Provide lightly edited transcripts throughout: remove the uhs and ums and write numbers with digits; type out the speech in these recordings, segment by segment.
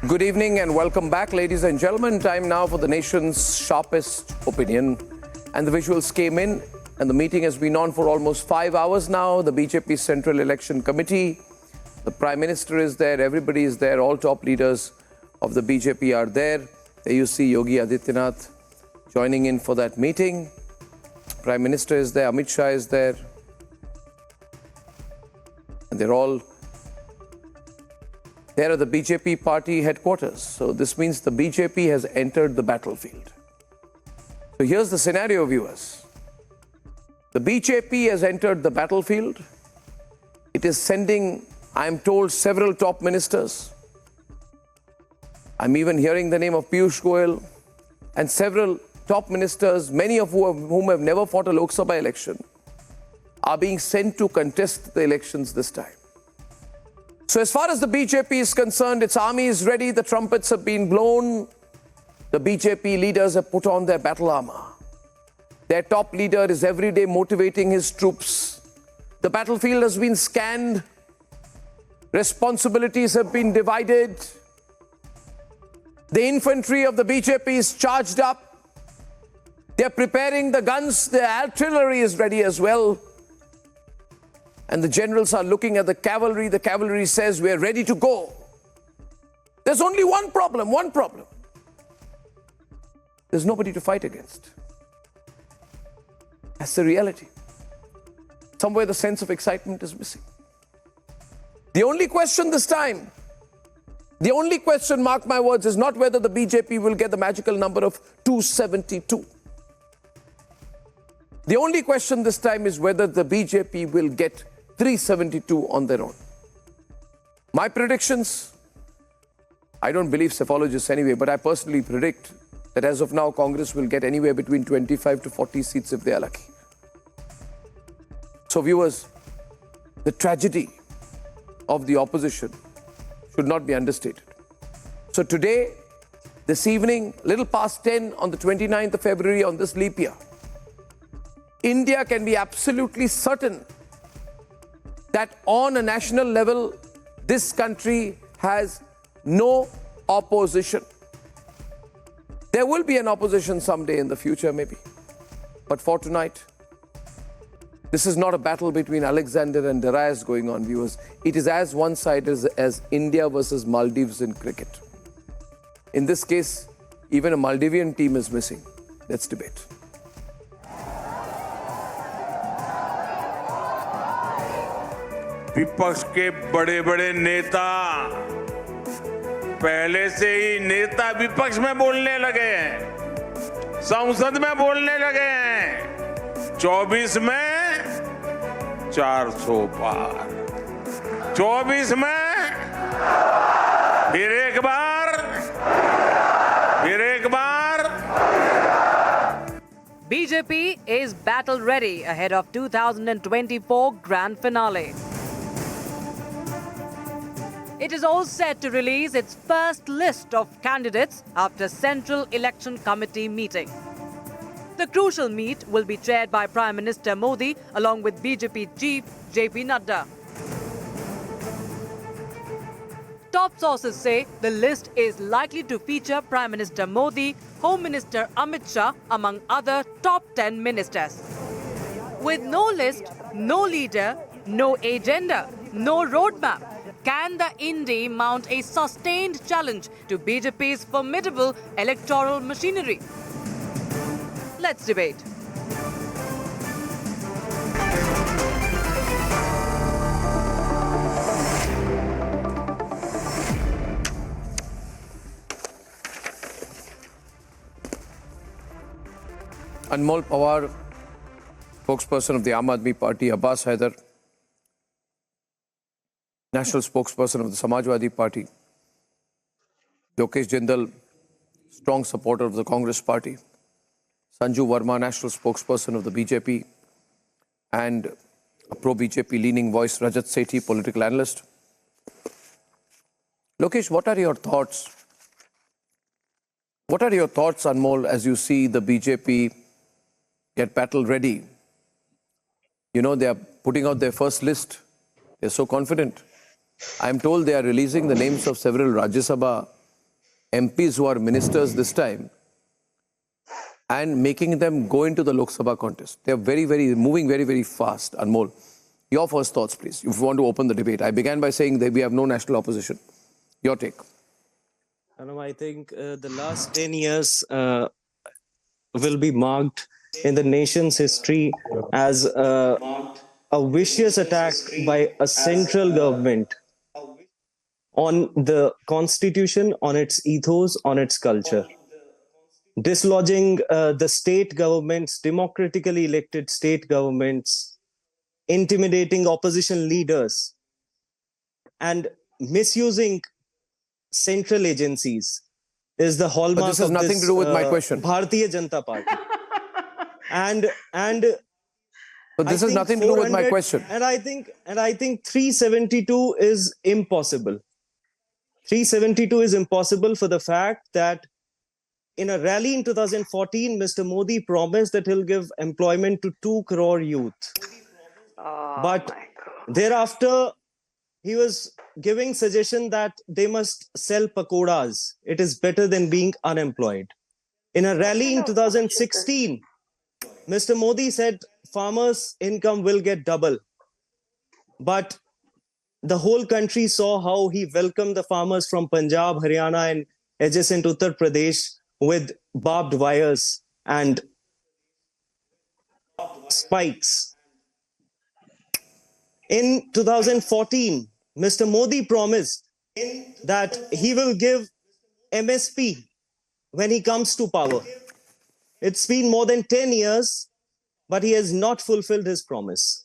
Good evening and welcome back, ladies and gentlemen. Time now for the nation's sharpest opinion. And the visuals came in and the meeting has been on for almost 5 hours now. The BJP Central Election Committee, the Prime Minister is there, everybody is there, all top leaders of the BJP are there. There you see Yogi Adityanath joining in for that meeting. Prime Minister is there, Amit Shah is there. And they're all there at the BJP party headquarters. So this means the BJP has entered the battlefield. So here's the scenario, viewers. The BJP has entered the battlefield. It is sending, I'm told, several top ministers. I'm even hearing the name of Piyush Goyal and several top ministers, many of whom have never fought a Lok Sabha election, are being sent to contest the elections this time. So as far as the BJP is concerned, its army is ready, the trumpets have been blown, the BJP leaders have put on their battle armor. Their top leader is every day motivating his troops. The battlefield has been scanned, responsibilities have been divided. The infantry of the BJP is charged up. They're preparing the guns, the artillery is ready as well. And the generals are looking at the cavalry. The cavalry says, we're ready to go. There's only one problem. There's nobody to fight against. That's the reality. Somewhere the sense of excitement is missing. The only question this time, mark my words, is not whether the BJP will get the magical number of 272. The only question this time is whether the BJP will get 372 on their own. My predictions, I don't believe psephologists anyway, but I personally predict that as of now, Congress will get anywhere between 25 to 40 seats if they are lucky. So viewers, the tragedy of the opposition should not be understated. So today, this evening, little past 10 on the 29th of February on this leap year, India can be absolutely certain that on a national level, this country has no opposition. There will be an opposition someday in the future, maybe. But for tonight, this is not a battle between Alexander and Darius going on, viewers. It is as one-sided as India versus Maldives in cricket. In this case, even a Maldivian team is missing. Let's debate. विपक्ष के बड़े बड़े नेता पहले से ही नेता विपक्ष में बोलने लगे हैं, संसद में बोलने लगे हैं। 24 में 400 पार, 24 में फिर एक बार BJP is battle ready ahead of 2024 grand finale. It is all set to release its first list of candidates after Central Election Committee meeting. The crucial meet will be chaired by Prime Minister Modi along with BJP chief JP Nadda. Top sources say the list is likely to feature Prime Minister Modi, Home Minister Amit Shah among other top 10 ministers. With no list, no leader, no agenda, no roadmap, can the Indy mount a sustained challenge to BJP's formidable electoral machinery? Let's debate. Anmol Pawar, spokesperson of the Aam Aadmi Party, Abbas Haider, national spokesperson of the Samajwadi Party, Lokesh Jindal, strong supporter of the Congress Party, Sanju Verma, national spokesperson of the BJP, and a pro-BJP leaning voice, Rajat Sethi, political analyst. Lokesh, what are your thoughts? What are your thoughts, Anmol, as you see the BJP get battle ready? You know, they are putting out their first list They're so confident. I'm told they are releasing the names of several Rajya Sabha MPs who are ministers this time and making them go into the Lok Sabha contest. They're moving very fast. Anmol, your first thoughts, please, if you want to open the debate. I began by saying that we have no national opposition. Your take. Arnab, I think the last 10 years will be marked in the nation's history as a vicious attack by a central government on the constitution, on its ethos, on its culture. Dislodging the state governments, democratically elected state governments, intimidating opposition leaders, and misusing central agencies is the hallmark But this has nothing to do with my question. Bharatiya Janata Party. and But this has nothing to do with my question. And I think 372 is impossible. 372 is impossible for the fact that in a rally in 2014, Mr. Modi promised that he'll give employment to 2 crore youth. But thereafter, he was giving suggestion that they must sell pakoras. It is better than being unemployed. In a rally in 2016, Mr. Modi said farmers' income will get double. But the whole country saw how he welcomed the farmers from Punjab, Haryana, and adjacent Uttar Pradesh with barbed wires and spikes. In 2014, Mr. Modi promised that he will give MSP when he comes to power. It's been more than 10 years, but he has not fulfilled his promise.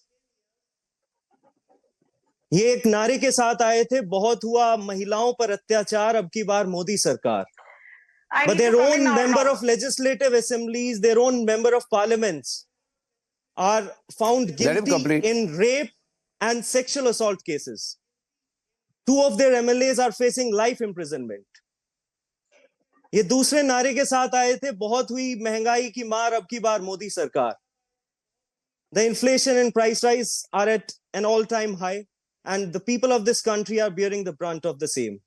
ये एक नारे के साथ आए थे, बहुत हुआ महिलाओं पर अत्याचार, अब की बार मोदी सरकार. But their own member of legislative assemblies, their own member of parliaments are found guilty in rape and sexual assault cases. 2 of their MLAs are facing life imprisonment. ये दूसरे नारे के साथ आए थे, बहुत हुई महंगाई की मार, अब की बार मोदी सरकार. The inflation and price rise are at an all-time high, and the people of this country are bearing the brunt of the same.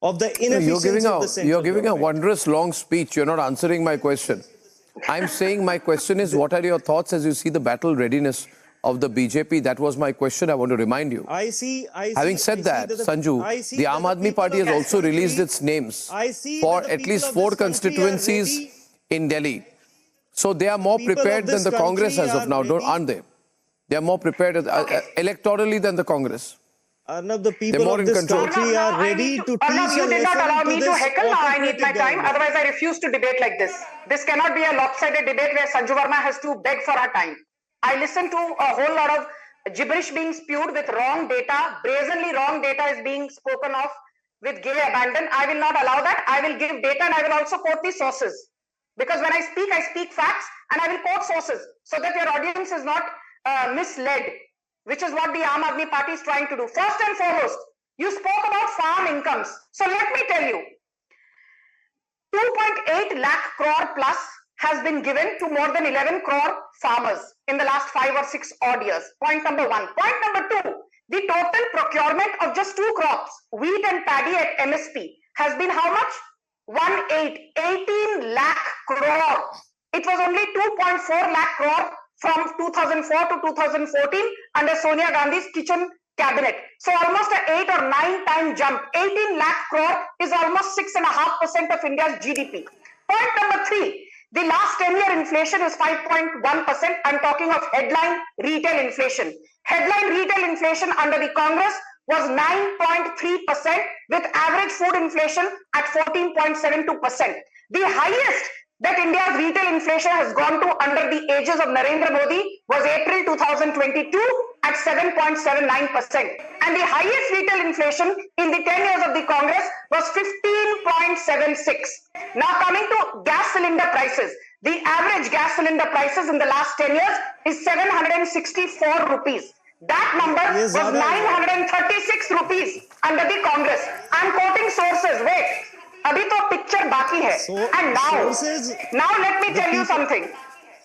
Of the inefficiency of the central You're giving government. a wondrous long speech. You're not answering my question. I'm saying my question is, what are your thoughts as you see the battle readiness of the BJP? That was my question. I want to remind you. Having said that, Sanju, the Aam Aadmi Party has also released its names for at least 4 constituencies in Delhi. So they are more prepared than the Congress as of now, aren't they? They are more prepared electorally than the Congress. Arnab, the people of this country are ready to teach Arnab, you did not allow me to heckle. Now I need my time. Otherwise, I refuse to debate like this. This cannot be a lopsided debate where Sanju Verma has to beg for our time. I listened to a whole lot of gibberish being spewed with wrong data. Brazenly wrong data is being spoken of with gay abandon. I will not allow that. I will give data and I will also quote the sources. Because when I speak facts and I will quote sources so that your audience is not misled, which is what the Aam Aadmi Party is trying to do. First and foremost, you spoke about farm incomes. So let me tell you, 2.8 lakh crore plus has been given to more than 11 crore farmers in the last 5 or 6 odd years. Point number 1. Point number 2, the total procurement of just 2 crops, wheat and paddy at MSP, has been how much? 18 lakh crore. It was only 2.4 lakh crore from 2004 to 2014 under Sonia Gandhi's kitchen cabinet. So almost an 8 or 9 time jump. 18 lakh crore is almost 6.5% of India's GDP. Point number 3, the last 10-year inflation is 5.1%. I'm talking of headline retail inflation. Headline retail inflation under the Congress was 9.3% with average food inflation at 14.72%. The highest that India's retail inflation has gone to under the aegis of Narendra Modi was April 2022 at 7.79%. And the highest retail inflation in the 10 years of the Congress was 15.76. Now coming to gas cylinder prices. The average gas cylinder prices in the last 10 years is 764 rupees. That number was 936 rupees under the Congress. I'm quoting sources. Wait. Abhi to picture baki hai. And now let me tell you something.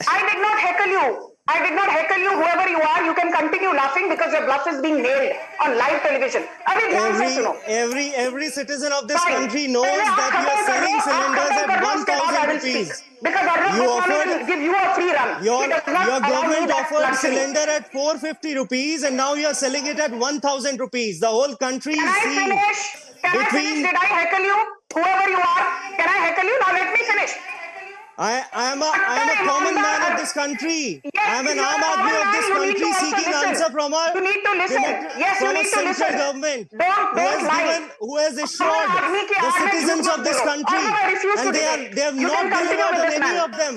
I did not heckle you. I did not heckle you, whoever you are. You can continue laughing because your bluff is being nailed on live television. Every citizen of this Fine. country knows that you are selling cylinders at 1,000 rupees. Because Arnab will give you a free run. Your government offered cylinder at 450 rupees and now you are selling it at 1,000 rupees. The whole country Can is I seeing. finish? Can I finish? Did I heckle you? Whoever you are, can I heckle you? Now let me finish. I am a common man of this country. Yes, I am an you are Aam a Aadmi common of this man. You need country to also seeking listen. answer from our You need to listen. Yes, you from a need to central listen. government Don't lie. who has assured Aam Aadmi ke the aage citizens jhoot of this bolo. country, Arnab, I refuse to and debate. they have You not can continue delivered with on this any man. of them.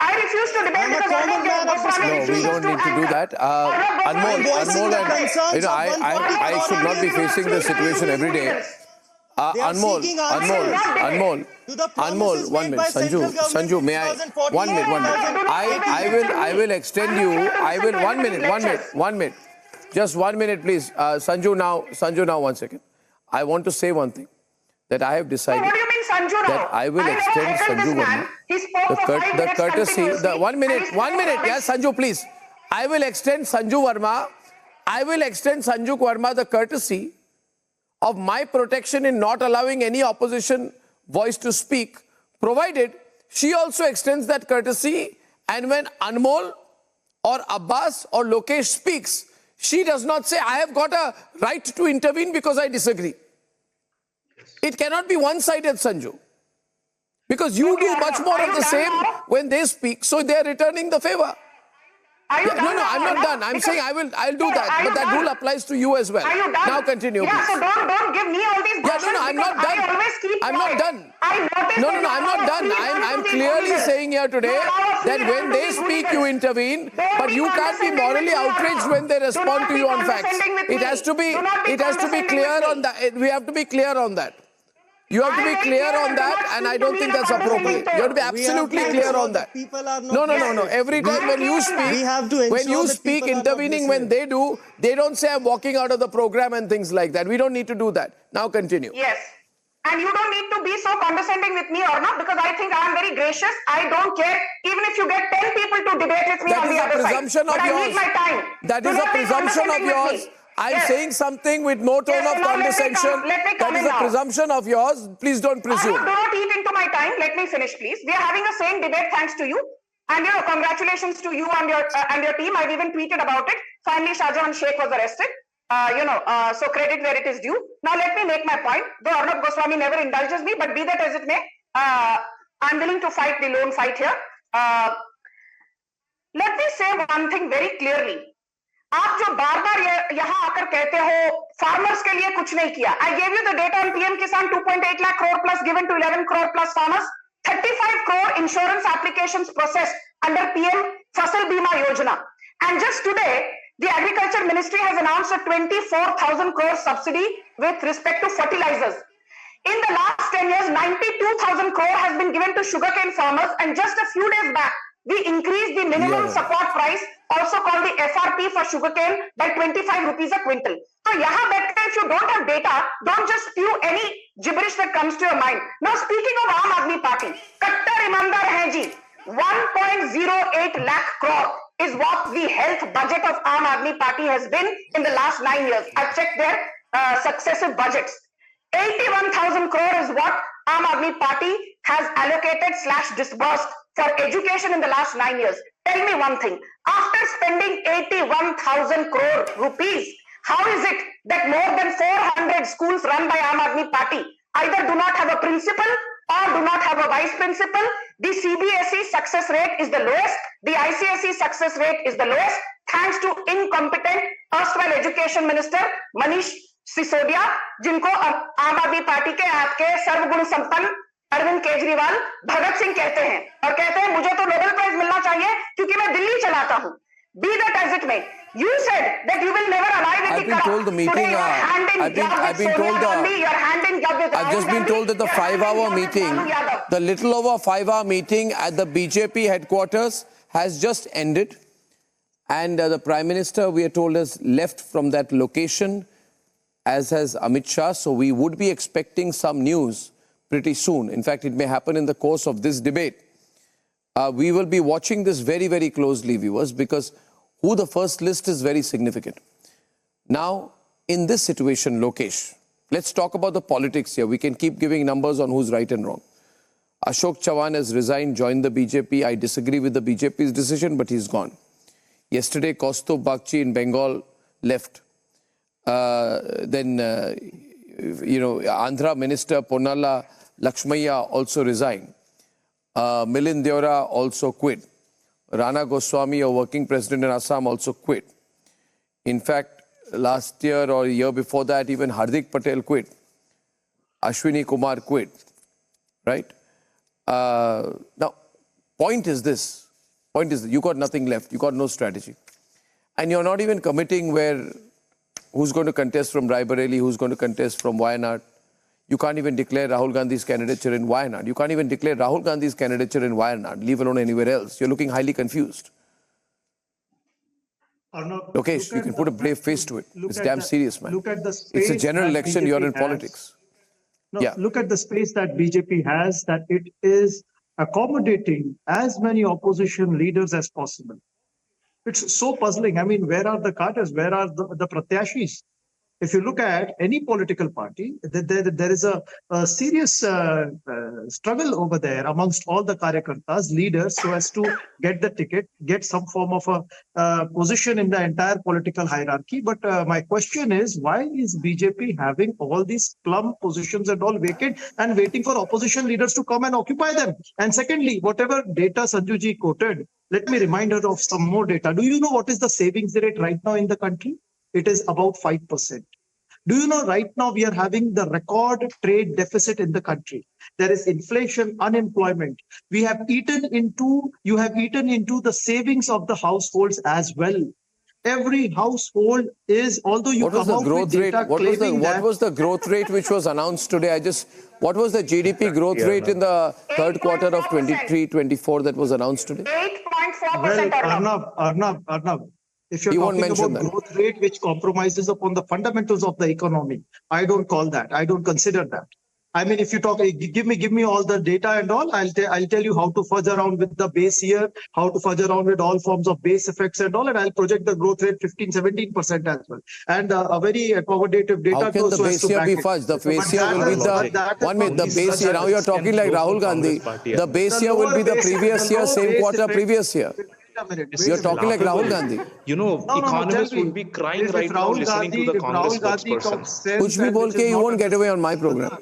I refuse to debate I'm a because common Arnab man of this Goswami No, we refuses don't need to do answer. that. Arnab Anmol, Goswami refuses Anmol, to and answer. you know, I should not be facing this situation every day. They are Anmol, seeking answers Anmol, to the Anmol, promises 1 made by minute. central government Sanju, in may I? 2014, 1 minute, 1 minute. I will extend you. I will 1 minute, 1 minute. Just 1 minute, please. Sanju, now 1 second. I want to say one thing that I have decided. What do you mean, Sanju now? That I will extend Sanju Verma. He spoke for 5 The minutes courtesy, continuously. the 1 minute, 1 minute. Yes, Sanju, please. I will extend Sanju Verma. I will extend Sanju Verma the courtesy of my protection in not allowing any opposition voice to speak, provided she also extends that courtesy, and when Anmol or Abbas or Lokesh speaks, she does not say, I have got a right to intervene because I disagree. It cannot be one-sided, Sanju. Because you do much more of the same when they speak, so they are returning the favor. Are you done No, now, I'm not Arnab? done. I'm Because- saying I'll do No, that. are But you that done? rule applies to you as well. Are you done? Now continue, Yeah, please. so don't give me all these Yeah, no, I'm not done. I always keep I'm not quiet. done. I noticed No, that I'm not done. I'm clearly saying here today that when they speak, you intervene, but you can't be morally outraged when they respond to you on facts. It has to be clear on that. We have to be clear on that. You have to be clear on that, and I don't think that's appropriate. You have to be absolutely clear on that. No. Every time when you speak, intervening when they do, they don't say I'm walking out of the program and things like that. We don't need to do that. Now continue. Yes. And you don't need to be so condescending with me or not, because I think I am very gracious. I don't care even if you get 10 people to debate with me That on is the a other presumption side. of But yours. I need my time. That Do is a not be presumption of condescending with yours. me. I'm Yes. saying something with no tone Yes, of so now let me condescension. come That is in a now. presumption of yours. Please don't presume. Arnab, do not eat into my time. Let me finish, please. We are having a sane debate thanks to you. And congratulations to you and your team. I've even tweeted about it. Finally, Shahjahan Sheikh was arrested. So credit where it is due. Now let me make my point. Though Arnab Goswami never indulges me, but be that as it may, I'm willing to fight the lone fight here. Let me say one thing very clearly. आप जो बार-बार यहाँ आकर कहते हो farmers के लिए कुछ नहीं किया. I gave you the data on PM Kisan 2.8 lakh crore plus given to 11 crore plus farmers. 35 crore insurance applications processed under PM Fasal Bima Yojana. And just today, the Agriculture Ministry has announced a 24,000 crore subsidy with respect to fertilizers. In the last 10 years, 92,000 crore has been given to sugarcane farmers, and just a few days back, we increased the minimum support price, also called the FRP for sugarcane, by 25 rupees a quintal. So, if you don't have data, don't just spew any gibberish that comes to your mind. Now, speaking of Aam Aadmi Party, Kattar Imandar hai ji, 1.08 lakh crore is what the health budget of Aam Aadmi Party has been in the last 9 years. I've checked their successive budgets. 81,000 crore is what Aam Aadmi Party has allocated / disbursed for education in the last 9 years. Tell me one thing. After spending 81,000 crore rupees, how is it that more than 400 schools run by Aam Aadmi Party either do not have a principal or do not have a vice principal? The CBSE success rate is the lowest. The ICSE success rate is the lowest, thanks to incompetent erstwhile education minister Manish Sisodia, जिनको आम आदमी party के आपके सर्वगुण संपन्न अरविंद केजरीवाल भगत सिंह कहते हैं, और कहते हैं मुझे तो नोबेल प्राइज मिलना चाहिए क्योंकि मैं दिल्ली चलाता हूं. Be that as it may, you said that you will never ally with I've been told the meeting. I've just been told that the 5-hour meeting, the little over 5-hour meeting at the BJP headquarters has just ended, and the Prime Minister, we are told, has left from that location, as has Amit Shah. So we would be expecting some news pretty soon. In fact, it may happen in the course of this debate. We will be watching this very, very closely, viewers, because who the first list is very significant. Now, in this situation, Lokesh, let's talk about the politics here. We can keep giving numbers on who's right and wrong. Ashok Chavan has resigned, joined the BJP. I disagree with the BJP's decision, but he's gone. Yesterday, Kaustubh Bagchi in Bengal left. Andhra Minister Ponnala Lakshmaya also resigned. Milind Deora also quit. Rana Goswami, a working president in Assam, also quit. In fact, last year or a year before that, even Hardik Patel quit. Ashwini Kumar quit. Right? Now, point is this. You got nothing left. You got no strategy. And you're not even committing who's going to contest from Raebareli, who's going to contest from Wayanad. You can't even declare Rahul Gandhi's candidature in Wayanad. You can't even declare Rahul Gandhi's candidature in Wayanad, leave alone anywhere else. You're looking highly confused. Arnab, Lokesh, you can put a brave face to it. It's damn serious, man. Look at the space. It's a general election, you're in politics. No, look at the space that BJP has, that it is accommodating as many opposition leaders as possible. It's so puzzling. I mean, where are the cadres? Where are the pratyashis? If you look at any political party, there is a serious struggle over there amongst all the karyakartas, leaders, so as to get the ticket, get some form of a position in the entire political hierarchy. But my question is, why is BJP having all these plum positions and all vacant and waiting for opposition leaders to come and occupy them? And secondly, whatever data Sanjuji quoted, let me remind her of some more data. Do you know what is the savings rate right now in the country? It is about 5%. Do you know right now we are having the record trade deficit in the country? There is inflation, unemployment. You have eaten into the savings of the households as well. Every household is, although you come out with data claiming that... What was the growth rate which was announced today? What was the GDP growth rate in the third quarter of 23-24 that was announced today? 8.4%. Well, Arnab. If you're talking about growth rate which compromises upon the fundamentals of the economy, I don't call that. I don't consider that. I mean, if you talk, give me all the data and all, I'll tell you how to fudge around with the base year, how to fudge around with all forms of base effects and all, and I'll project the growth rate 15-17% as well. And a very accommodative data. How can the base year be fudged? The base year will be the base year. Now you're talking like Rahul Gandhi. The base year will be the previous year, same quarter previous year. You're talking like Rahul Gandhi. You know, economists would be crying right now listening to the Congress spokesperson. Kuch bhi bol ke, you won't get away on my program.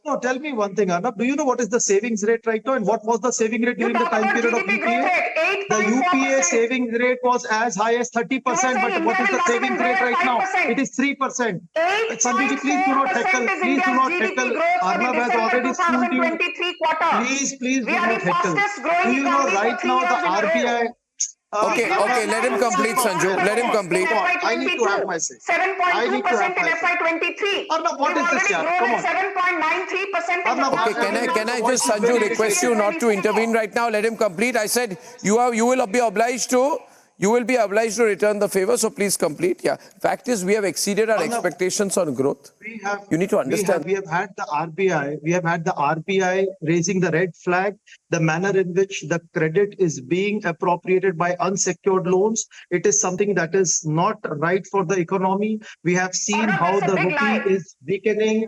No, tell me one thing, Arnab. Do you know what is the savings rate right now and what was the saving rate during the time period of UPA? The UPA savings rate was as high as 30%, but what is the savings rate right now? It is 3%. Sanjay, please do not heckle. Please do not heckle. Arnab has already schooled you. Please do not heckle. Do you know right now the RBI... Okay, let him complete, Sanju. Let him complete. I need to have my say. 7.2% in FY23. Arnab, what is this, yaar? Come on. 7.93%. Okay, can I just, Sanju, request you not to intervene right now? Let him complete. I said you will be obliged to return the favor, so please complete. Yeah. Fact is, we have exceeded our expectations on growth. You need to understand. We have had the RBI raising the red flag, the manner in which the credit is being appropriated by unsecured loans. It is something that is not right for the economy. We have seen how the rupee is weakening,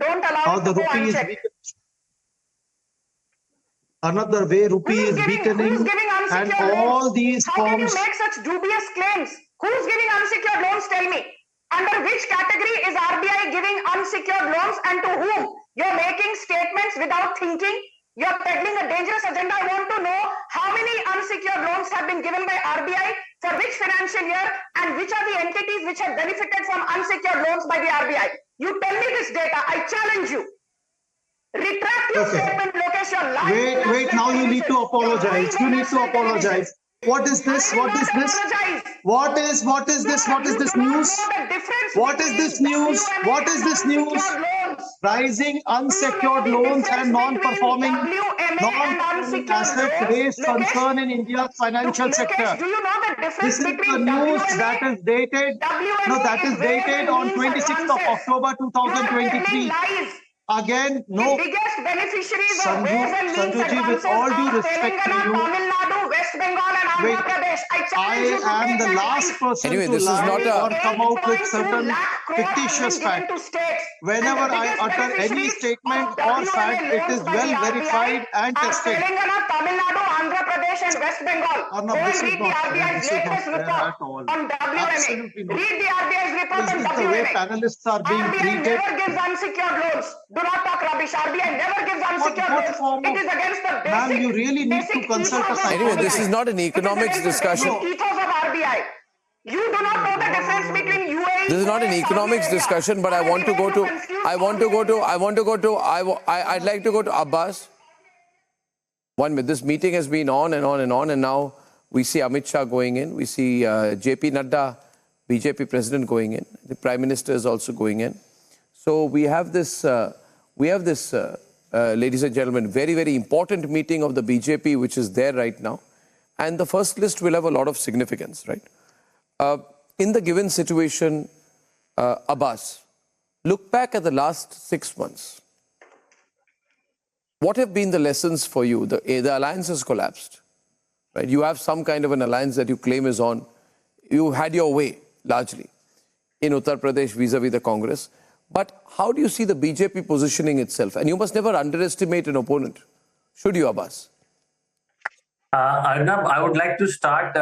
another way rupee is weakening, and all these forms... How can you make such dubious claims? Who's giving unsecured loans? Tell me. Under which category is RBI giving unsecured loans and to whom? You're making statements without thinking. You're peddling a dangerous agenda. I want to know how many unsecured loans have been given by RBI, for which financial year, and which are the entities which have benefited from unsecured loans by the RBI. You tell me this data. I challenge you. Retract your statement, Lokesh. You're lying. Wait, now you need to apologize. You need to apologize. What is this? What is this? What is this? What is this news? What is this news? What is this news? Rising unsecured loans and non-performing assets raise concern in India's financial sector. This is the news that is dated. No, that is dated on 26th of October 2023. again, The no. biggest beneficiaries of Sanju- ways and means Sanjuji, with advances all due are respect to Telangana, you, Tamil Nadu, West Bengal and Andhra wait, Pradesh. I I challenge you to am take the that last life. person Anyway, to this is lie not a- or come out with 8.2 certain lakh crore has fictitious been given fact. to states. Whenever And the I biggest utter any beneficiaries statement of or WMA fact, it loans is by well the verified RBI and are tested. Telangana, Tamil Nadu, Andhra Pradesh and West Bengal. Arnab, Go this and is read the not fair. RBI's This is not latest fair report at all. on WMA. Absolutely not. Read the RBI's report Is on this the way WMA. panelists are being RBI treated? never gives unsecured loans. Do not talk rubbish. RBI never gives unsecured What loans. form It of- is against the Ma'am, basic, you really need to basic consult a ethos of psychologist. Anyway, this RBI. is not an It is economics against the discussion. basic ethos of RBI. You do not know the difference between UAE. This is not an Saudi economics Arabia. discussion, but I Already want to go you to, confuse I'd like to go to Abbas. 1 minute. This meeting has been on and on and on, and now we see Amit Shah going in. We see JP Nadda, BJP president, going in. The Prime Minister is also going in. So we have this, ladies and gentlemen, very, very important meeting of the BJP, which is there right now. And the first list will have a lot of significance, right? In the given situation, Abbas, look back at the last 6 months. What have been the lessons for you? The alliance has collapsed, right? You have some kind of an alliance that you claim is on. You had your way, largely, in Uttar Pradesh vis-a-vis the Congress. But how do you see the BJP positioning itself? And you must never underestimate an opponent. Should you, Abbas? Arnab, I would like to start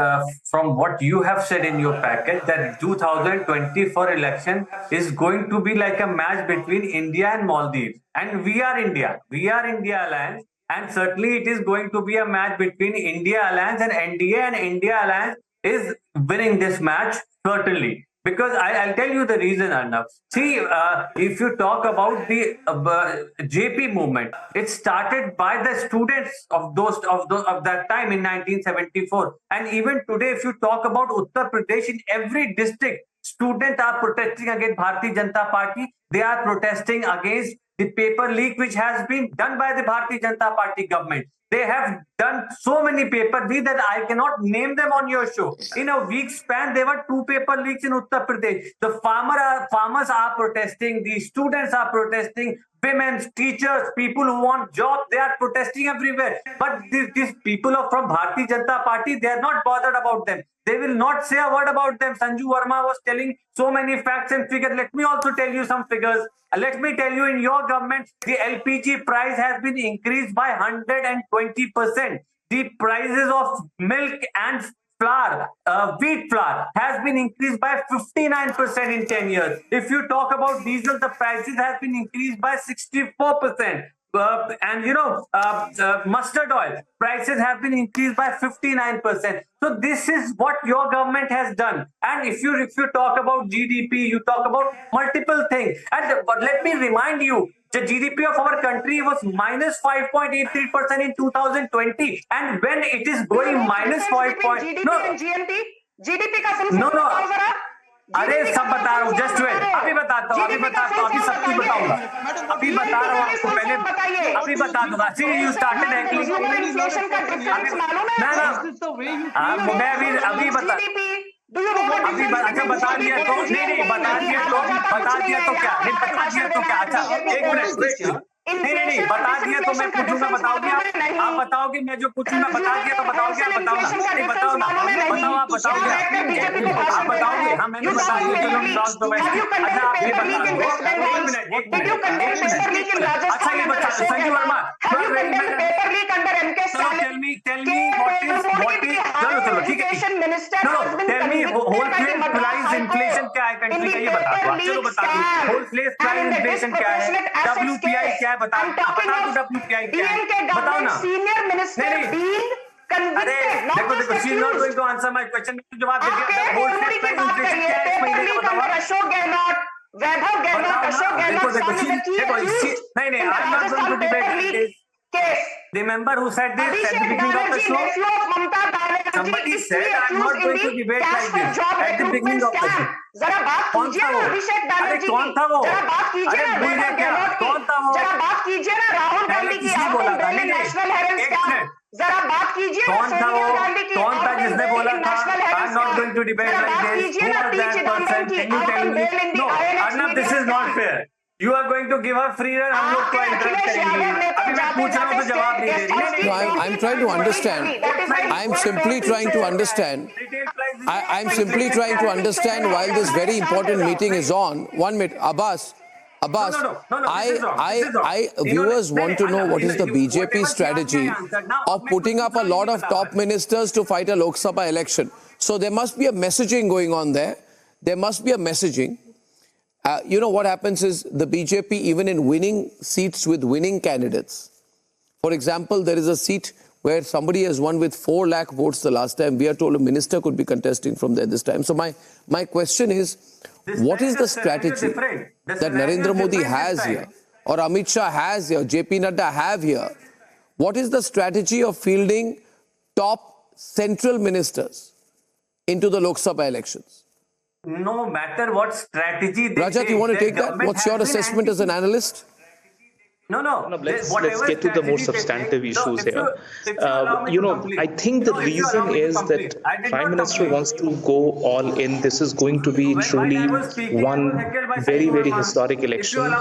from what you have said in your package, that 2024 election is going to be like a match between India and Maldives. And we are India. We are India Alliance. And certainly it is going to be a match between India Alliance and NDA, and India Alliance is winning this match, certainly. Because I'll tell you the reason, Arnab. See, if you talk about the JP movement, it started by the students of that time in 1974. And even today, if you talk about Uttar Pradesh, in every district, students are protesting against Bharatiya Janata Party. They are protesting against the paper leak which has been done by the Bharatiya Janata Party government. They have done so many paper leaks that I cannot name them on your show. In a week span, there were 2 paper leaks in Uttar Pradesh. The farmers are protesting, the students are protesting, women, teachers, people who want jobs, they are protesting everywhere. But these people from Bharatiya Janata Party, they are not bothered about them. They will not say a word about them. Sanju Verma was telling so many facts and figures. Let me also tell you some figures. Let me tell you, in your government, the LPG price has been increased by 120%. The prices of milk and flour, wheat flour, has been increased by 59% in 10 years. If you talk about diesel, the prices have been increased by 64%. And mustard oil prices have been increased by 59%. So this is what your government has done. And if you talk about GDP, you talk about multiple things. But let me remind you, the GDP of our country was minus 5.83% in 2020, and when it is going minus 5. GDP and GNP, GDP का full No, no. बताओ जरा. अरे सब बता रहा हूँ, just wait, अभी बताता हूँ, अभी सब कुछ बताऊंगा, अभी बता रहा हूँ आपको, पहले अभी बता दूंगा. See, you started actually. Inflation का डिफरेंस मालूम है? मैं अभी बता. अच्छा बता दिया तो नहीं बता दिया तो क्या, नहीं बता दिया तो क्या. अच्छा एक मिनट, नहीं बता दिया तो मैं पूछूंगा, बताओगे आप बताओगे, मैं जो पूछूंगा बता दिया तो बताओगे, आप बताओ ना, नहीं बताओ ना, बताओ आप बताओगे, आप बताओगे. हाँ मैंने बता दिया, चलो लॉस दो. अच्छा आप ये बता दो, एक मिनट. अच्छा ये बता दो, Sanju Verma, tell me what is चलो ठीक है, tell me wholesale price inflation क्या है कंट्री का, ये बता दो. चलो बता दो wholesale price inflation क्या है, WPI क्या है, बता दो WPI क्या है, बताओ ना. अरे देखो she is not going to answer my question. जवाब दे दिया. wholesale price inflation क्या है इस महीने का, बताओ. अशोक गहलोत, वैभव गहलोत, अशोक गहलोत, नहीं I am not going to debate this. Remember who said this at the beginning of the show? Somebody said I'm not going to debate like this at the beginning of the show. जरा बात कीजिए ना अभिषेक बैनर्जी की. कौन था वो? जरा बात कीजिए ना भूल गया क्या? कौन था वो? जरा बात कीजिए ना राहुल गांधी की. किसने बोला था? National हेरेंस scam. जरा बात कीजिए ना सोनिया गांधी की. कौन था जिसने बोला था I'm not going to debate like this? Who was that person? Can you tell me? No, Arnab, this is not fair. You are going to give her free run, हम लोग को interrupt करेंगी। अभी मैं पूछ रहा हूँ तो जवाब नहीं दे रही। No, I'm trying to understand. I'm simply trying to understand. I'm simply trying to understand while this very important meeting is on. 1 minute, Abbas. Abbas, viewers want to know what is the BJP strategy of putting up a lot of top ministers to fight a Lok Sabha election. So there must be a messaging going on there. There must be a messaging. You know what happens is the BJP, even in winning seats with winning candidates. For example, there is a seat where somebody has won with 4 lakh votes the last time. We are told a minister could be contesting from there this time. So my question is, what is the strategy that Narendra Modi has here, or Amit Shah has here, JP Nadda have here? What is the strategy of fielding top central ministers into the Lok Sabha elections? No matter what strategy they Rajat, you want to take that? What's your assessment as an analyst? No, let's get to the more substantive issues here. I think the reason is that Prime Minister wants to go all in. This is going to be truly one very, very historic election.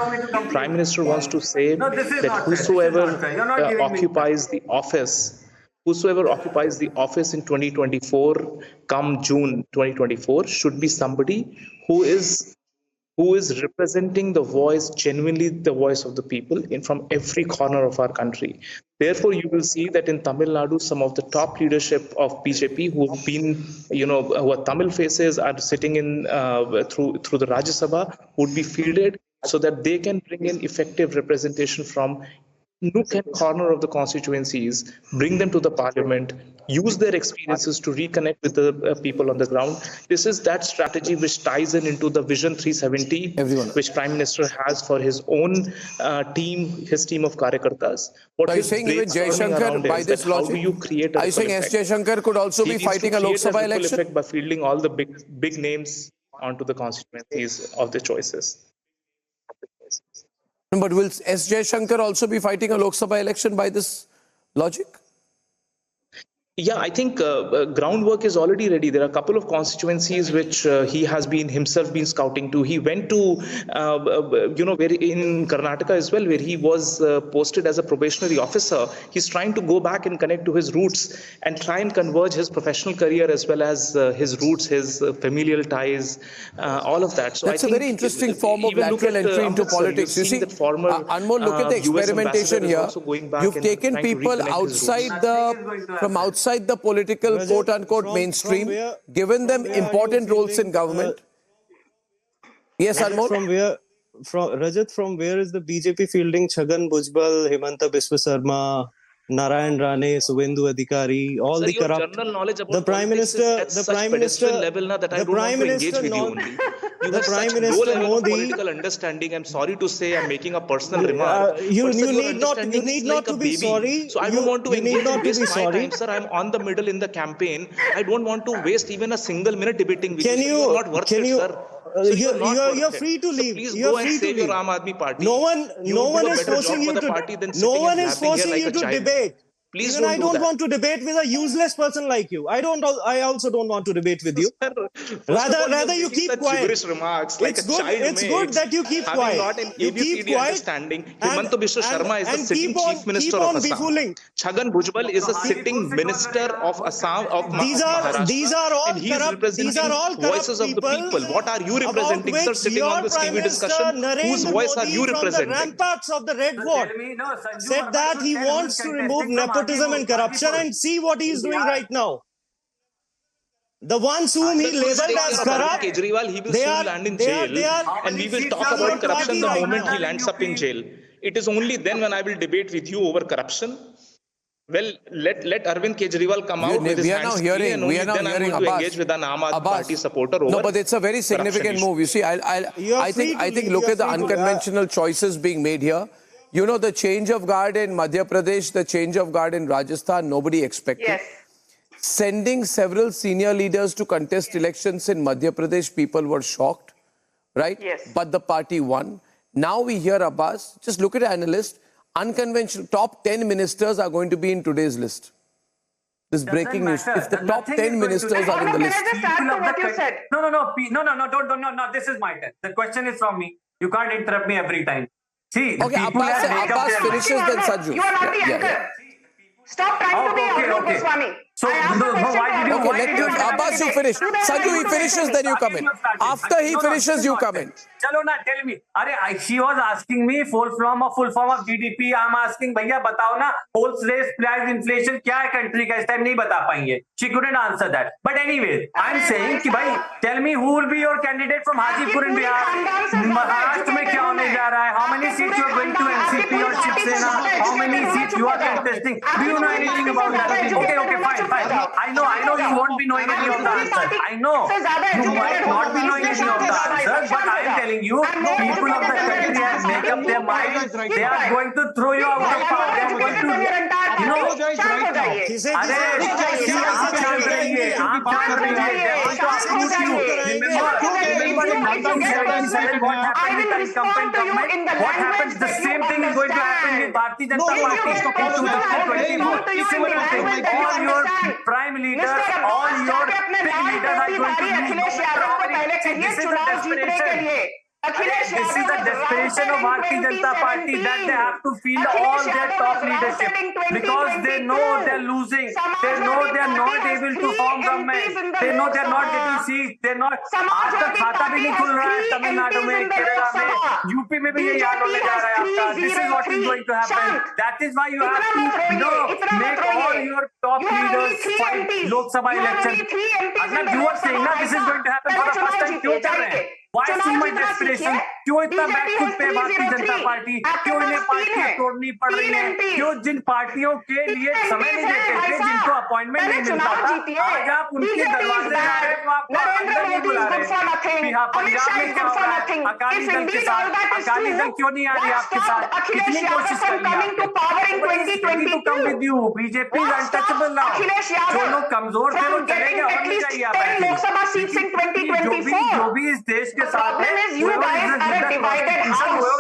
Prime Minister wants to say that whosoever occupies the office in 2024, come June 2024, should be somebody who is representing the voice, genuinely the voice of the people from every corner of our country. Therefore, you will see that in Tamil Nadu, some of the top leadership of BJP who have been, who are Tamil faces are sitting in through the Rajya Sabha would be fielded so that they can bring in effective representation from nook and corner of the constituencies, bring them to the parliament, use their experiences to reconnect with the people on the ground. This is that strategy which ties into the Vision 370, which Prime Minister has for his own team, his team of Karyakartas. What are you saying even Jaishankar, by this logic, how do you create are you saying S. Jaishankar could also be fighting a Lok Sabha election? Effect by fielding all the big names onto the constituencies of the choices. But will S. Jaishankar also be fighting a Lok Sabha election by this logic? Yeah, I think groundwork is already ready. There are a couple of constituencies which he has himself been scouting to. He went to, where in Karnataka as well, where he was posted as a probationary officer. He's trying to go back and connect to his roots and try and converge his professional career as well as his roots, his familial ties, all of that. So that's a very interesting form of lateral entry into politics. You see, Anmol, look at the experimentation here. You've taken people from outside the political quote-unquote mainstream, given them important roles in government. Yes, Arnab. Rajat, from where is the BJP fielding Chhagan Bhujbal, Himanta Biswa Sarma, Narayan Rane, Suvendu Adhikari, all the corrupt. General knowledge about the Prime Minister, the Prime Minister level now that I don't want to engage with you only. You have such low level of political understanding. I'm sorry to say, I'm making a personal remark. You need not to be sorry. So I don't want to engage and waste my time, sir. I'm on the middle in the campaign. I don't want to waste even a single minute debating with you. You're not worth it, sir. You're free to leave. So please go and save your Aam Aadmi Party. No one is forcing you to debate. Please I don't want to debate with a useless person like you. I also don't want to debate with you. Rather you keep quiet. Remarks it's good that you keep quiet. You keep quiet. Himanta Biswa Sarma is the sitting chief minister of Assam. Chhagan Bhujbal is a sitting minister of Assam of Maharashtra. These are all and he is representing voices of the people. What are you representing, sir? Sitting on this TV discussion, whose voice are you representing? The ramparts of the Red Fort said that he wants to remove nepotism and corruption, and see what he is doing right now. The ones whom he labeled as corrupt, Kejriwal, he will soon land in jail, and we will talk about corruption the moment he lands up in jail. It is only then when I will debate with you over corruption. Well, let Arvind Kejriwal come out with his hands free, and only then I'm going to engage with an Aam Aadmi Party supporter over. No, but it's a very significant move. You see, I think look at the unconventional choices being made here. You know, the change of guard in Madhya Pradesh, the change of guard in Rajasthan, nobody expected. Yes. Sending several senior leaders to contest elections in Madhya Pradesh, people were shocked, right? Yes. But the party won. Now we hear Abbas, just look at the analyst, unconventional, top 10 ministers are going to be in today's list. This breaking news. If the top 10 ministers are in the list. Can I just add to what you said? No, this is my turn. The question is from me. You can't interrupt me every time. See, Okay, people have make up Abbas their finishes, then Sajju. You are not the anchor. Stop trying to be Arnab Goswami. So, I asked the no, question why to did you- Arnab. Okay, let me, Abbas, you finish. Sajju, he finishes, then you come in. After he finishes, you come in. चलो ना, tell me. अरे, she was asking me full form of GDP. I'm asking, भैया बताओ ना, wholesale price inflation क्या है country का, इस time नहीं बता पाएंगे. She couldn't answer that. But anyway, I'm saying कि भाई, tell me who will be your candidate from Hajipur in Bihar. Maharashtra में क्या होने जा रहा है? How many seats you are going to NCP or Shiv Sena? How many seats you are contesting? Do you know anything about that? Okay, fine. I know you won't be knowing any of the answers. I know you might not be knowing any of the answers, but I am telling you, people of the country have made up their mind. They are going to throw you out of power. They are going to, you know, He said अरे आप शांत रहिए, आप शांत रहिए. They want to uproot you. Remember in 1977 what happened with the incumbent government? What happens? The same thing is going to happen with Bharatiya Janata Party in 2024. Similar thing. All your prime leaders, all your big leaders are going to lose. This is the desperation. This is the desperation of Bharatiya Janata Party, that they have to field all their top leadership because they know they're losing. They know they're not able to form government. They know they're not getting seats. They're not. आपका खाता भी नहीं खुल रहा है तमिलनाडु में, केरला में, UP में भी ये हाल होने जा रहा है आपका. This is what is going to happen. That is why you have to make all your top leaders fight Lok Sabha election. Arnab, you are saying that this is going to happen for the first time. क्यों कर रहे हैं? Why so much desperation? क्यों इतना back foot पे Bharatiya Janata party? क्यों इन्हें पार्टियां तोड़नी पड़ रही हैं? क्यों जिन पार्टियों के लिए समय नहीं देते थे, जिनको अपॉइंटमेंट नहीं मिलता था, आज आप उनके दरवाजे आ रहे हैं, आपको अंदर नहीं बुला रहे हैं. यहाँ पंजाब में क्या हो रहा है? अकाली दल के साथ, अकाली दल क्यों नहीं आ रही आपके साथ? कितनी कोशिश कर ली आपने? To come with you, BJP is untouchable now. जो लोग कमजोर थे वो चले गए, और नहीं चाहिए आप ऐसे. Lok Sabha seats in 2024. जो भी इस देश के साथ है, whoever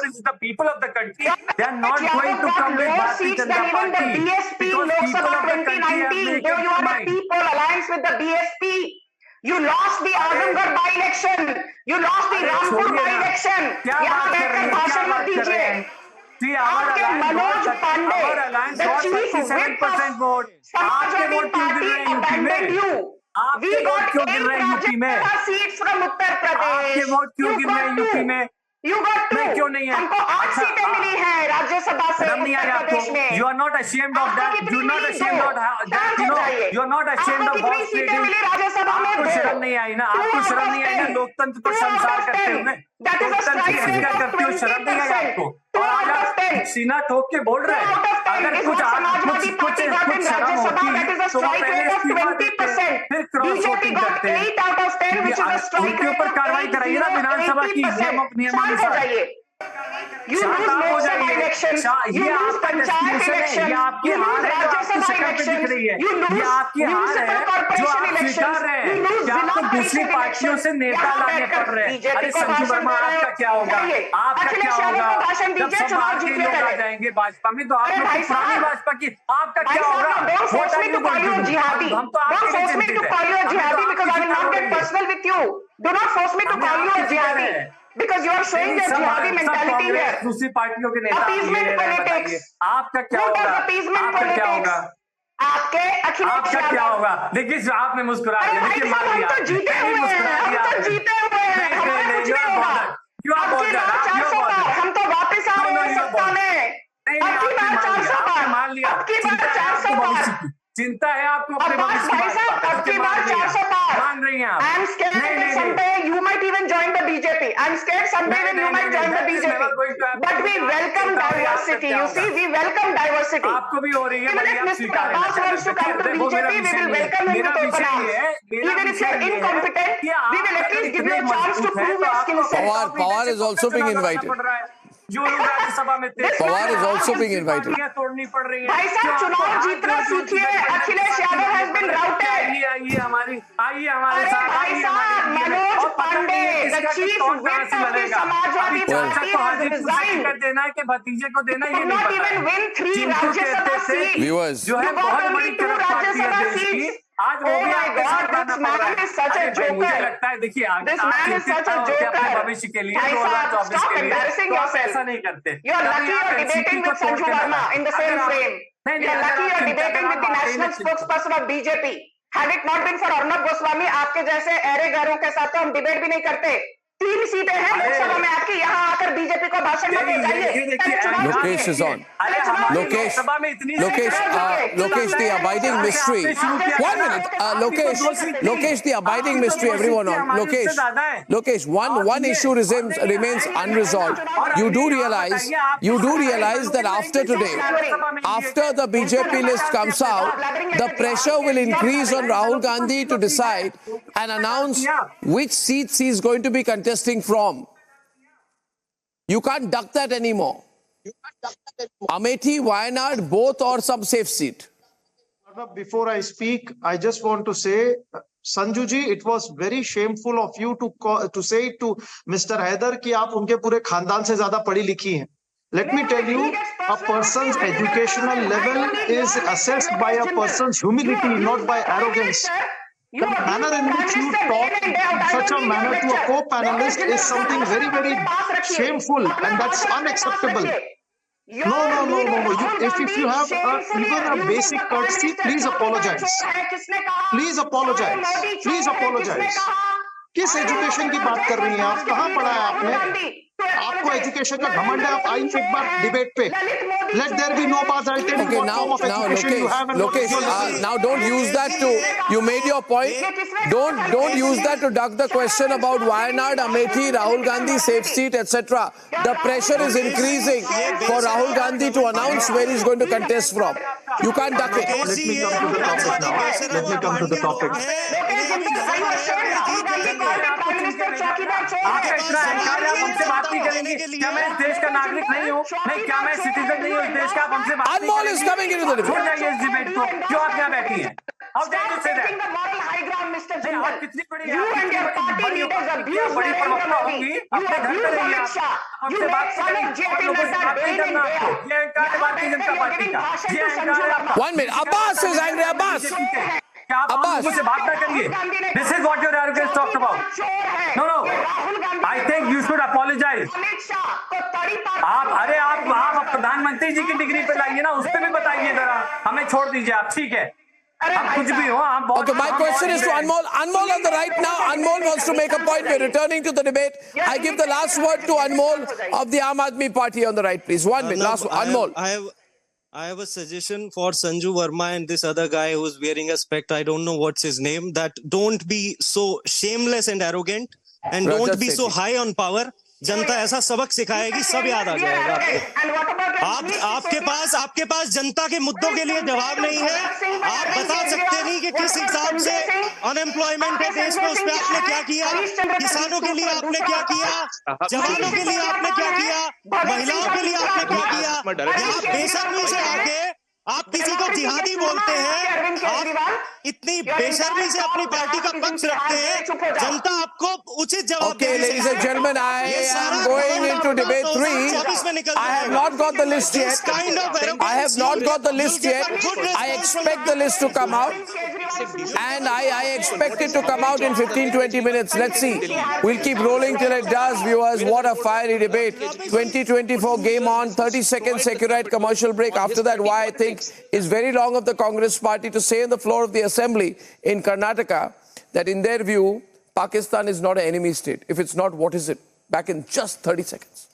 is the people of the country, they are not going to come with Bharatiya Janata Party because people of the country have made up their mind. People alliance with the BSP. You lost the Arnab by-election. You lost the Rampur by-election. यहाँ बैठकर भाषण मत दीजिए. See, our alliance got 67% vote. आपके vote क्यों गिर रहे हैं यूपी में? आपके वोट क्यों गिर रहे हैं यूपी में? Seats from Uttar Pradesh. आपके वोट क्यों गिर रहे हैं यूपी में? You got 2. क्यों नहीं है? हमको 8 सीटें मिली हैं राज्यसभा से उत्तर प्रदेश में. You are not ashamed of that. You are not ashamed of that. You are not ashamed of horse trading. आपको शर्म नहीं आई ना? आपको शर्म नहीं आई ना लोकतंत्र को संसार करते हुए? लोकतंत्र की हत्या करते हुए शर्म नहीं आई आपको? और आज आप सीना ठोक के बोल रहे हैं. अगर कुछ शर्म होती तो वो पहले इस्तीफा देते, फिर क्रॉस वोटिंग करते. उनके ऊपर कार्रवाई कराइए ना विधानसभा की नियमानुसार. You lose Lok Sabha election, you lose panchayat election, ये आपकी हार है जो आपकी शक्ल पे दिख रही है. ये आपकी हार है जो आप स्वीकार रहे हैं कि आपको दूसरी पार्टियों से नेता लाने पड़ रहे हैं. अरे संजू वर्मा, आपका क्या होगा? आपका क्या होगा जब समाज के लोग आ जाएंगे भाजपा में? तो आप लोग पुरानी भाजपा की, आपका क्या होगा? हम तो आपके चिंतित हैं. Do not force me to call you a jihadi because you are showing your jihadi mentality here. दूसरी पार्टियों के नेता Appeasement politics. आपका क्या होगा? आपका क्या होगा? आपके आपका क्या होगा? देखिए आपने मुस्कुरा दिया. देखिए मार दिया. हम तो जीते हुए हैं. You are bothered. हम तो वापस आ रहे हैं सत्ता में. अब की बार 400 बार. मान लिया. अब की बार 400 बार. चिंता है आपको अपने Abbas भाई साहब, अब की बार 400 बार. मान रही हैं आप. I am scared that someday you might even join the BJP. I am scared someday when you might join the BJP. But we welcome diversity. You see, we welcome diversity. आपको भी हो रही है. Even if Mr. Abbas wants to come to BJP, we will welcome him with open arms. Even if you are incompetent, we will at least give you a chance to prove your skill set. Pawar is also being invited. जो लोग राज्यसभा में थे, Pawar is also being invited. तोड़नी पड़ रही है. भाई साहब चुनाव जीतना सीखिए. Akhilesh Yadav has been routed. आइए हमारे साथ. भाई साहब Manoj Pandey, the chief whip of the Samajwadi Party has resigned. कर देना है कि भतीजे को देना ये नहीं Not even win 3 Rajya Sabha seats. Viewers, जो है बहुत बड़ी करप्ट पार्टी है देश की. आज वो भी आपके साथ रहना पड़ रहा है। अरे भाई, मुझे लगता है देखिए आप चिंतित ना होते अपने भविष्य के लिए 2024 के लिए, तो आप ऐसा नहीं करते। You are lucky you are debating with Sanju Verma in the same frame. You are lucky you are debating with the national spokesperson of BJP. Had it not been for Arnab Goswami, आपके जैसे array गैरों के साथ तो हम debate भी नहीं करते। 3 सीटें हैं लोकसभा में आपकी, यहाँ आकर बीजेपी को भाषण मत दीजिए। Lokesh is on. Lokesh, the abiding mystery. 1 minute, Lokesh, the abiding mystery. Everyone on. Lokesh, one issue remains unresolved. You do realize that after today, after the BJP list comes out, the pressure will increase on Rahul Gandhi to decide and announce which seats he is going to be contesting from. You can't duck that anymore. Amethi, Wayanad, both or some safe seat. Before I speak, I just want to say, Sanju ji, it was very shameful of you to say to Mr. Haider कि आप उनके पूरे खानदान से ज्यादा पढ़ी लिखी हैं. Let me tell you, a person's educational level is assessed by a person's humility, not by arrogance. The manner in which you talk in such a manner to a co-panelist is something very, very shameful, and that's unacceptable. No. If you have even a basic courtesy, please apologize. Please apologize. Please apologize. किस education की बात कर रही हैं आप? कहाँ पढ़ा है आपने? आपको एजुकेशन का घमंड है, आप आइए एक बार डिबेट पे. Let there be no bars. I'll tell you what form of education you have. Lokesh, now don't use that to, you made your point. Don't use that to duck the question about Wayanad, Amethi, Rahul Gandhi, safe seat, etc. The pressure is increasing for Rahul Gandhi to announce where he's going to contest from. You can't duck it. Let me come to the topic आप इतना अहंकार आप हमसे बात नहीं करेंगे? क्या मैं इस देश का नागरिक नहीं हूँ? नहीं, क्या मैं सिटीजन नहीं हूँ इस देश का? आप हमसे बात नहीं Anmol is coming into the debate. छोड़ जाइए इस डिबेट को। क्यों आप यहाँ बैठी हैं? How dare you say that? आप कितनी बड़ी बड़ी प्रवक्ता होंगी, अपने घर में रहिए आप। हमसे बात करेंगे, लोगों से बात नहीं करना आपको। ये अहंकार है भारतीय जनता पार्टी का। ये अहंकार है आपका। 1 minute. Abbas is angry. Abbas. क्या आप लोगों से बात ना करिए? This is what your arrogance talked about. No. I think you should apologize. आप प्रधानमंत्री जी की डिग्री पे लाइए ना, उस पे भी बताइए जरा. हमें छोड़ दीजिए आप, ठीक है? आप कुछ भी हो, आप बहुत. Okay, my question is to Anmol. Anmol on the right now. Anmol wants to make a point. We're returning to the debate. I give the last word to Anmol of the Aam Aadmi Party on the right, please. 1 minute. Last one. Anmol. I have a suggestion for Sanju Verma and this other guy who's wearing a spect. I don't know what's his name. That don't be so shameless and arrogant, and don't be so high on power. जनता ऐसा सबक सिखाएगी, सब याद आ जाएगा आपको. आपके पास जनता के मुद्दों के लिए जवाब नहीं है. आप बता सकते नहीं कि किस हिसाब से अनएम्प्लॉयमेंट है देश में, उस पर आपने क्या किया, किसानों के लिए आपने क्या किया, जवानों के लिए आपने क्या किया, महिलाओं के लिए आपने क्या किया. आप बेशर्मी से आके आप किसी को जिहादी बोलते हैं, आप इतनी बेशर्मी से अपनी पार्टी का पक्ष रखते हैं. जनता आपको उचित जवाब. Okay, ladies and gentlemen, I am going into debate 3. I have not got the list yet. I expect the list to come out, and I expect it to come out in 15-20 minutes. Let's see. We'll keep rolling till it does, viewers. What a fiery debate. 2024 game on. 30-second Securite commercial break. After that, why I think is very wrong of the Congress party to say on the floor of the Assembly in Karnataka that in their view, Pakistan is not an enemy state. If it's not, what is it? Back in just 30 seconds.